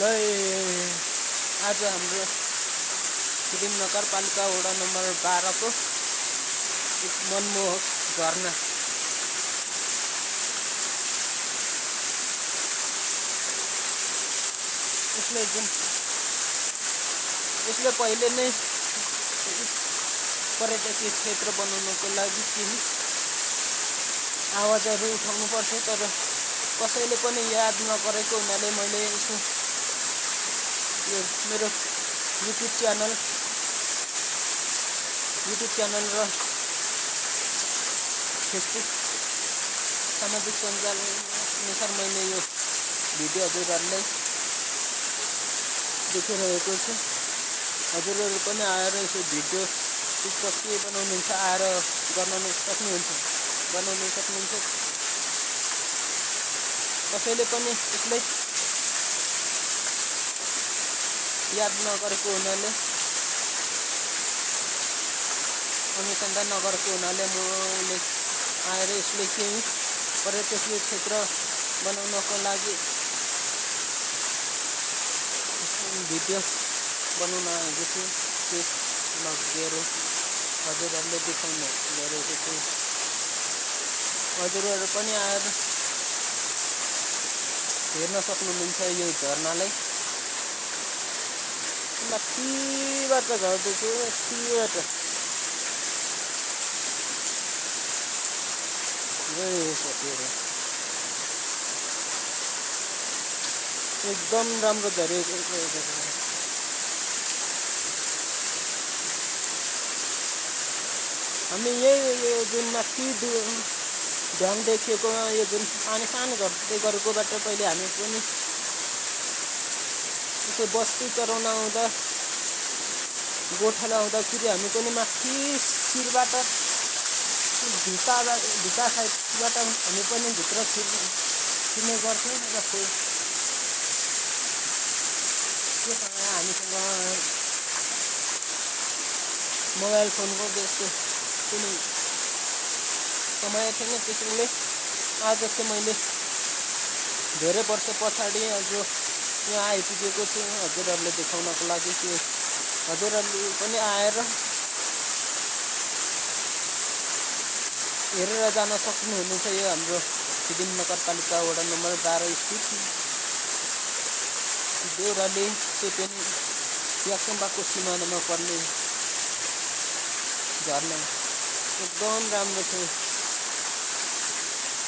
ल आज हाम्रो सिक्किम नगरपालिका वडा नम्बर 12 को एक मनमोहक झरना यसले पहिले नै पर्यटकीय क्षेत्र बनाउनको लागि केही आवाजहरू उठाउनु पर्छ, तर कसैले पनि याद नगरेको हुनाले मैले यसो यो मेरो युट्युब च्यानल र फेसबुक सामाजिक सञ्जाल अनुसार मैले यो भिडियो हजुरहरूलाई देखिरहेको छु। हजुरहरू पनि आएर यसो भिडियो के बनाउनुहुन्छ आएर बनाउन सक्नुहुन्छ। कसैले पनि यसलाई याद नगरेको हुनाले, अनुसन्धान नगरेको हुनाले मैले आएर यसले केही पर्यटकीय क्षेत्र बनाउनको लागि भिडियो बनाउन आएको छु। त्यस लगेर हजुरहरूले देखाउन गरेको छु। हजुरहरू पनि आएर हेर्न सक्नुहुन्छ यो झरनालाई। माथिबाट झर्दैछु, यतिबाट एकदम राम्रो झरेको छ। हामी यो जुन माथि ढ्याङ देखिएको यो जुन सानो घट्दै गरेकोबाट पहिले हामी पनि यसो बस्ती चराउन आउँदा, गोठाला आउँदाखेरि हामी पनि माथि शिरबाट भित्ता साइडबाट हामी पनि भित्र छिर्ने गर्थ्यौँ। र त्योसँग हामीसँग मोबाइल फोनको त्यस्तो कुनै समय थिएन। त्यसैले आज चाहिँ मैले धेरै वर्ष पछाडि आज यहाँ आइपुगेको छु हजुरहरूले देखाउनको लागि कि हजुरहरूले पनि आएर हेरेर जान सक्नुहुनेछ। यो हाम्रो सिक्किम नगरपालिका वडा नम्बर 12 स्थित देउराली चेपेनी याक्सम्बाको सिमानामा पर्ने झरना एकदम राम्रो छ।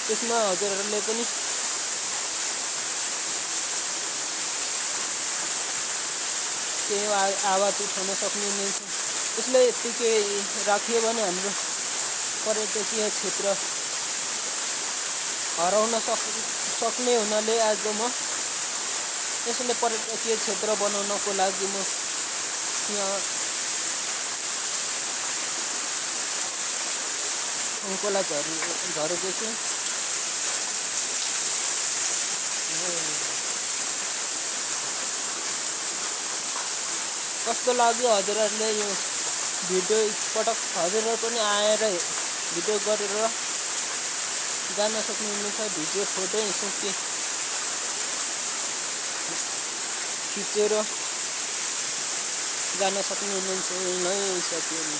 त्यसमा हजुरहरूले पनि केही आवाज उठाउन सक्नुहुनेछ। यसले यत्तिकै राखियो भने हाम्रो पर्यटकीय क्षेत्र हराउन सक्ने हुनाले आज म यसले पर्यटकीय क्षेत्र बनाउनको लागि म यहाँ अङ्कोला झरेको छु। कस्तो लाग्यो हजुरहरूले यो भिडियो? एकपटक हजुरहरू पनि आएर भिडियो गरेर जान सक्नुहुनेछ। भिडियो फोटो यसो के खिचेर जान सक्नुहुनेछ। नै साथीहरू।